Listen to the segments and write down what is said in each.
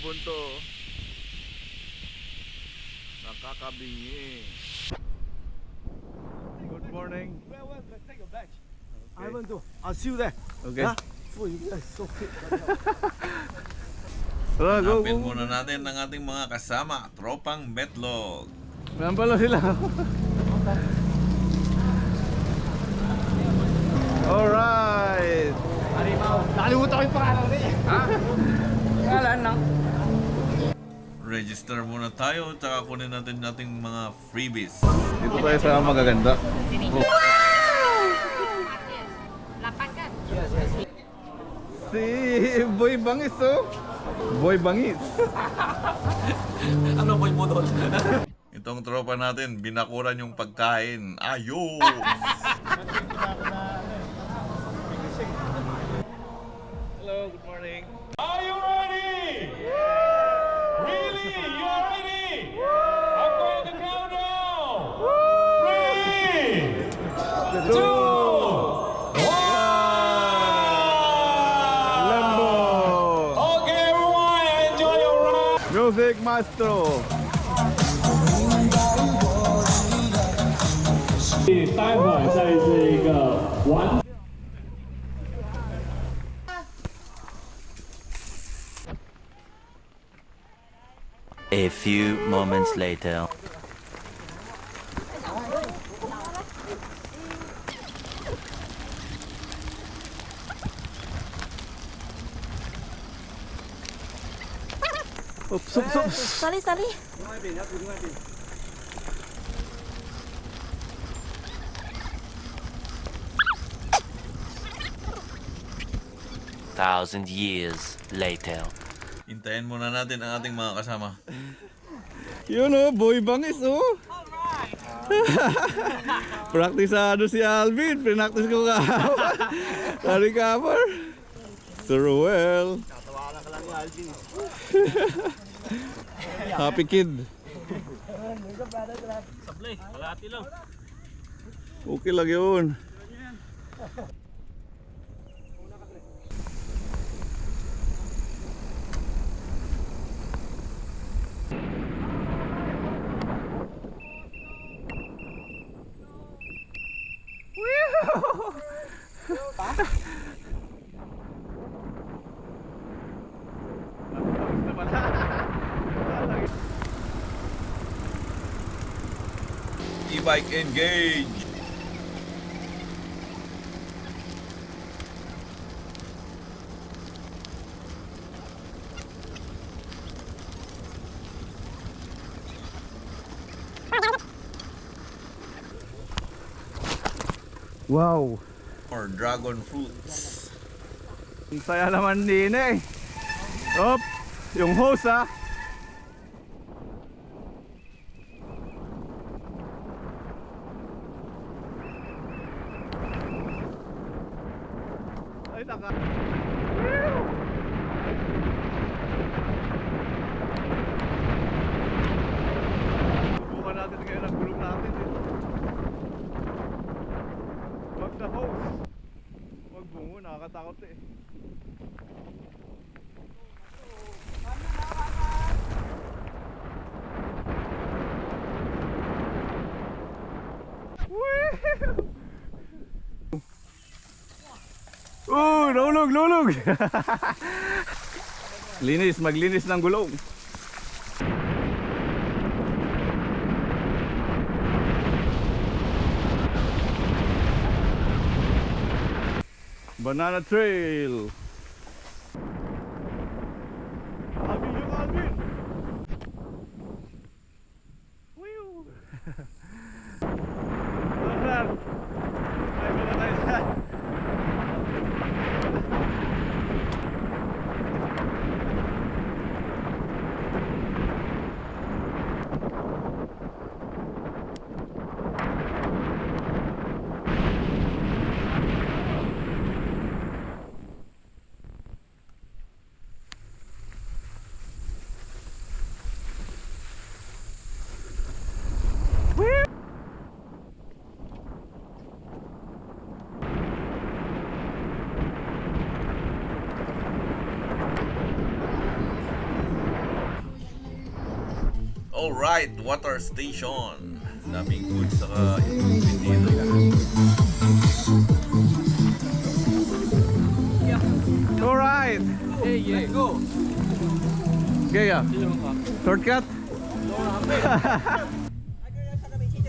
punto. Nakakabingi. Good morning. Well, take your badge. Okay. I want to. I'll see you there. Okay. Huh? Oh, you guys so fit. Tara, go, Hanapin go. muna natin ang ating mga kasama, tropang Metlog. Meron pala sila. Alright. Halimaw. Nakalimutan ko yung pangalan niya. Ha? Pangalan lang. Register muna tayo, tsaka kunin natin nating mga freebies. Dito tayo sa magaganda. Si Boy Bangis, oh. Boy Bangis. Ano boy mo doon? Itong tropa natin, binakuran yung pagkain. Ayos! Hello, good morning. Are you ready? Really? You are ready? I'm going to count down. 3, 2, 1. Lambo. Okay, everyone, enjoy your ride. Music Maestro. 待会儿在这个完。 A few moments later. Oops, oops, oops. Sorry, sorry. Thousand years later. Hintayin muna natin ang ating mga kasama. Yun, oh, Boy Bangis, oh. Praktisado si Alvin. Pinaktis ko ka. Na-recover. Sir Ruel. Tatawanan ka lang ni Alvin. Happy kid. Sablay, kalahati lang. Okay lang yun. E-bike engage! Wow. Or dragon fruits. Ang saya naman din eh. Op, yung hose ah. Ay, naka. Subukan natin ngayon ang gulong natin. Wag na hose. Wag bungo, nakakatakot eh. Nahulog, nahulog. Linis, maglinis ng gulong. Banana Trail. Alvin, yung Alvin. Wiyo. Sir. Ay, wala tayo sa. Woo! Alright, water station. Daming food saka equipment dito. Alright. Hey, yeah. Go. Okay, yeah. Shortcut?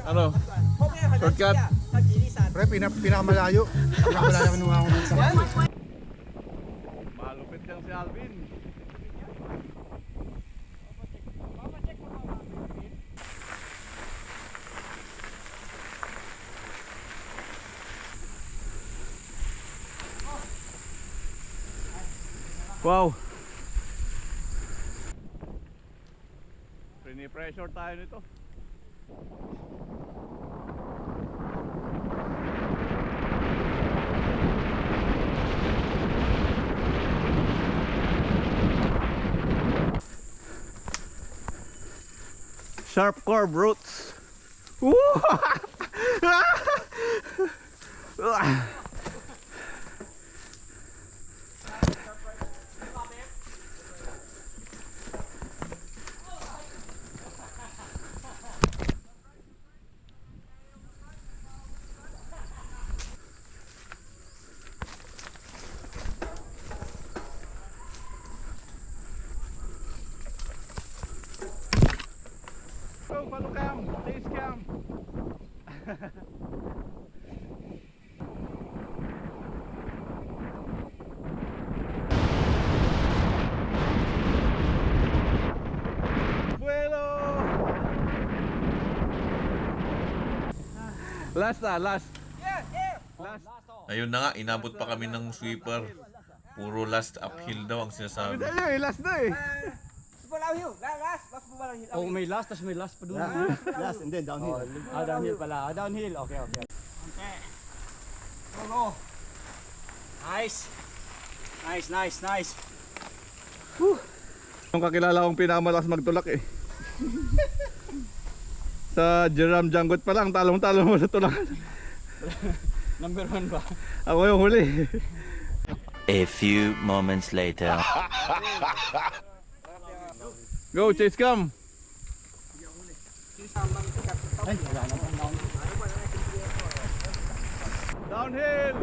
Ano? Shortcut? Pre, pinakamalayo. Pinakamalayo nung ako ng isa. Malupit lang si Alvin. Wow. Pressure tayo nito. Sharp curve roots. Woo! Go, follow cam, chase cam. Vuelo! Last na, last. Last. Ayun na nga, inabot pa kami ng sweeper. Puro last uphill daw ang sinasabi. Sabi tayo, last na eh. Oh, may last, tas may last pa doon. Last and then downhill. Downhill pala. Downhill. Okay. Go. Nice. Nice. Yung kakilala kong pinakamalakas magtulak eh. Sa Jerome Janggot pa lang, talong-talong mo sa tulak. Number 1 ba? Ako yung huli. A few moments later. Go, chase cam. Ay, wala na pang down. Downhill.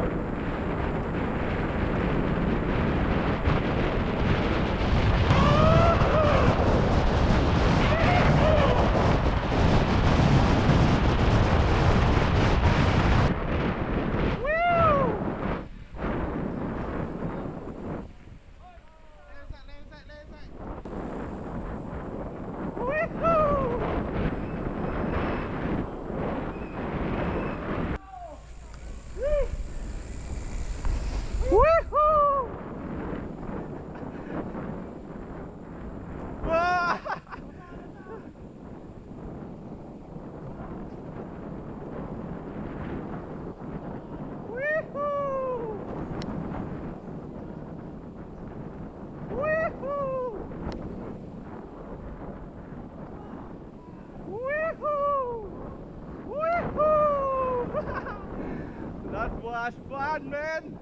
That was fun, man!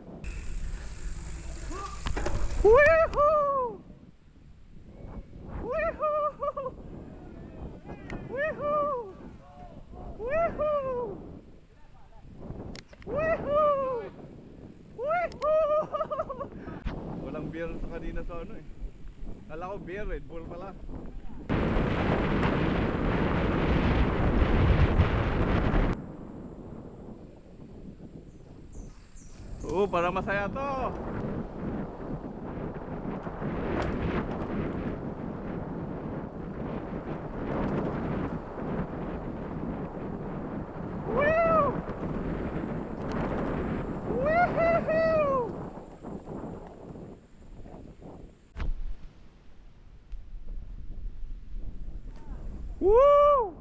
Woohoo! Woohoo! Woohoo! Woohoo! Woohoo! Woohoo! Walang beer sa kanina sa ano eh. Kala ko beer, Red Bull pala. Oo, para masaya to. Woo! Woo-hoo-hoo! Woo!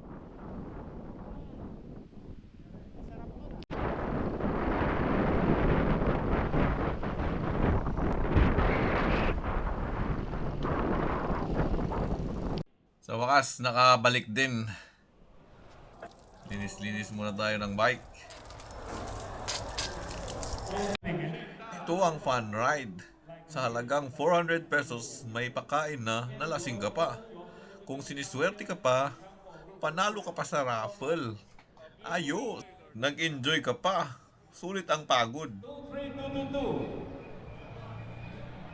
Sa wakas, nakabalik din. Linis-linis muna tayo ng bike. Ito ang fun ride. Sa halagang 400 pesos, may pakain na nalasing ka pa. Kung siniswerte ka pa, panalo ka pa sa raffle. Ayos! Nag-enjoy ka pa. Sulit ang pagod. 3222.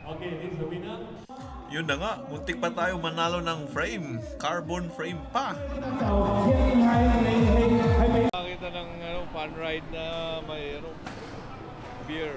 Okay, this is the winner. Yun na nga, muntik pa tayo manalo ng frame. Carbon frame pa. Nakita ng fun ride na mayroong beer.